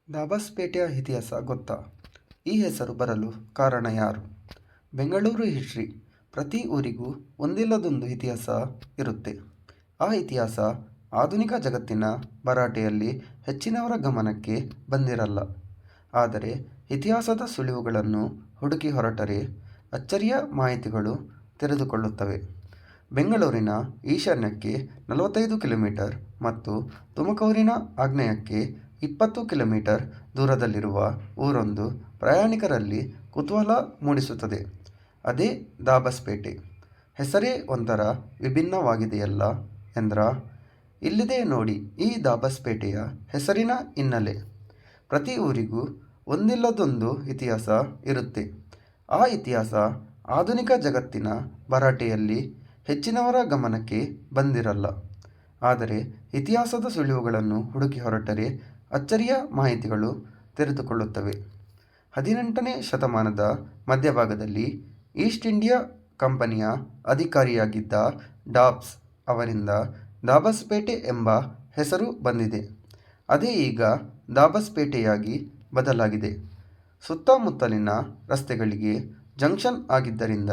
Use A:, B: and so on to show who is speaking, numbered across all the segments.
A: ದಾಬಸ್ಪೇಟೆಯ ಇತಿಹಾಸ ಗೊತ್ತಾ? ಈ ಹೆಸರು ಬರಲು ಕಾರಣ ಯಾರು? ಬೆಂಗಳೂರು ಹಿಸ್ಟ್ರಿ. ಪ್ರತಿ ಊರಿಗೂ ಒಂದಿಲ್ಲದೊಂದು ಇತಿಹಾಸ ಇರುತ್ತೆ. ಆ ಇತಿಹಾಸ ಆಧುನಿಕ ಜಗತ್ತಿನ ಭರಾಟೆಯಲ್ಲಿ ಹೆಚ್ಚಿನವರ ಗಮನಕ್ಕೆ ಬಂದಿರಲ್ಲ. ಆದರೆ ಇತಿಹಾಸದ ಸುಳಿವುಗಳನ್ನು ಹುಡುಕಿ ಹೊರಟರೆ ಅಚ್ಚರಿಯ ಮಾಹಿತಿಗಳು ತೆರೆದುಕೊಳ್ಳುತ್ತವೆ. ಬೆಂಗಳೂರಿನ ಈಶಾನ್ಯಕ್ಕೆ 45 ಕಿಲೋಮೀಟರ್ ಮತ್ತು ತುಮಕೂರಿನ ಆಗ್ನೇಯಕ್ಕೆ 20 ಕಿಲೋಮೀಟರ್ ದೂರದಲ್ಲಿರುವ ಊರೊಂದು ಪ್ರಯಾಣಿಕರಲ್ಲಿ ಕುತೂಹಲ ಮೂಡಿಸುತ್ತದೆ. ಅದೇ ದಾಬಸ್ಪೇಟೆ. ಹೆಸರೇ ಒಂಥರ ವಿಭಿನ್ನವಾಗಿದೆಯಲ್ಲ ಎಂದ್ರಾ? ಇಲ್ಲಿದೆ ನೋಡಿ ಈ ದಾಬಸ್ಪೇಟೆಯ ಹೆಸರಿನ ಹಿನ್ನೆಲೆ. ಪ್ರತಿ ಊರಿಗೂ ಒಂದಿಲ್ಲದೊಂದು ಇತಿಹಾಸ ಇರುತ್ತೆ. ಆ ಇತಿಹಾಸ ಆಧುನಿಕ ಜಗತ್ತಿನ ಭರಾಟೆಯಲ್ಲಿ ಹೆಚ್ಚಿನವರ ಗಮನಕ್ಕೆ ಬಂದಿರಲ್ಲ. ಆದರೆ ಇತಿಹಾಸದ ಸುಳಿವುಗಳನ್ನು ಹುಡುಕಿ ಹೊರಟರೆ ಅಚ್ಚರಿಯ ಮಾಹಿತಿಗಳು ತೆರೆದುಕೊಳ್ಳುತ್ತವೆ. 18ನೇ ಶತಮಾನದ ಮಧ್ಯಭಾಗದಲ್ಲಿ ಈಸ್ಟ್ ಇಂಡಿಯಾ ಕಂಪನಿಯ ಅಧಿಕಾರಿಯಾಗಿದ್ದ ಡಾಬ್ಸ್ ಅವರಿಂದ ದಾಬಸ್ಪೇಟೆ ಎಂಬ ಹೆಸರು ಬಂದಿದೆ. ಅದೇ ಈಗ ದಾಬಸ್ಪೇಟೆಯಾಗಿ ಬದಲಾಗಿದೆ. ಸುತ್ತಮುತ್ತಲಿನ ರಸ್ತೆಗಳಿಗೆ ಜಂಕ್ಷನ್ ಆಗಿದ್ದರಿಂದ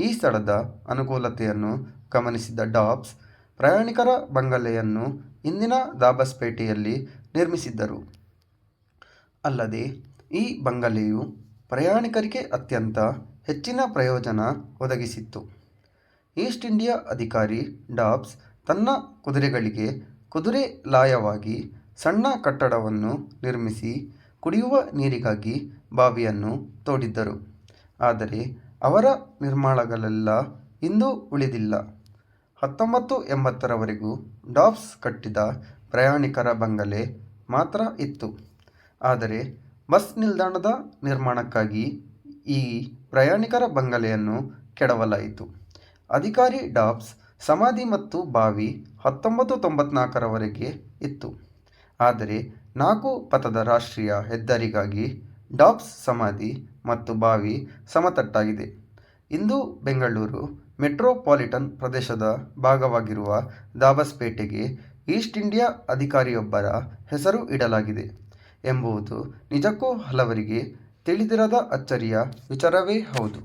A: ಈ ಸ್ಥಳದ ಅನುಕೂಲತೆಯನ್ನು ಗಮನಿಸಿದ ಡಾಬ್ಸ್ ಪ್ರಯಾಣಿಕರ ಬಂಗಲೆಯನ್ನು ಇಂದಿನ ದಾಬಸ್ಪೇಟೆಯಲ್ಲಿ ನಿರ್ಮಿಸಿದ್ದರು. ಅಲ್ಲದೆ ಈ ಬಂಗಲೆಯು ಪ್ರಯಾಣಿಕರಿಗೆ ಅತ್ಯಂತ ಹೆಚ್ಚಿನ ಪ್ರಯೋಜನ ಒದಗಿಸಿತ್ತು. ಈಸ್ಟ್ ಇಂಡಿಯಾ ಅಧಿಕಾರಿ ಡಾಬ್ಸ್ ತನ್ನ ಕುದುರೆಗಳಿಗೆ ಕುದುರೆ ಲಾಯವಾಗಿ ಸಣ್ಣ ಕಟ್ಟಡವನ್ನು ನಿರ್ಮಿಸಿ ಕುಡಿಯುವ ನೀರಿಗಾಗಿ ಬಾವಿಯನ್ನು ತೋಡಿದ್ದರು. ಆದರೆ ಅವರ ನಿರ್ಮಾಣಗಳೆಲ್ಲ ಇಂದು ಉಳಿದಿಲ್ಲ. 1980ರವರೆಗೂ ಡಾಬ್ಸ್ ಕಟ್ಟಿದ ಪ್ರಯಾಣಿಕರ ಬಂಗಲೆ ಮಾತ್ರ ಇತ್ತು. ಆದರೆ ಬಸ್ ನಿಲ್ದಾಣದ ನಿರ್ಮಾಣಕ್ಕಾಗಿ ಈ ಪ್ರಯಾಣಿಕರ ಬಂಗಲೆಯನ್ನು ಕೆಡವಲಾಯಿತು. ಅಧಿಕಾರಿ ಡಾಬ್ಸ್ ಸಮಾಧಿ ಮತ್ತು ಬಾವಿ 1994ರವರೆಗೆ ಇತ್ತು. ಆದರೆ 4 ಪಥದ ರಾಷ್ಟ್ರೀಯ ಹೆದ್ದಾರಿಗಾಗಿ ಡಾಬ್ಸ್ ಸಮಾಧಿ ಮತ್ತು ಬಾವಿ ಸಮತಟ್ಟಾಗಿದೆ. ಇಂದು ಬೆಂಗಳೂರು ಮೆಟ್ರೋಪಾಲಿಟನ್ ಪ್ರದೇಶದ ಭಾಗವಾಗಿರುವ ದಾಬಸ್ಪೇಟೆಗೆ ಈಸ್ಟ್ ಇಂಡಿಯಾ ಅಧಿಕಾರಿಯೊಬ್ಬರ ಹೆಸರು ಇಡಲಾಗಿದೆ ಎಂಬುದು ನಿಜಕ್ಕೂ ಹಲವರಿಗೆ ತಿಳಿದಿರದ ಅಚ್ಚರಿಯ ವಿಚಾರವೇ ಹೌದು.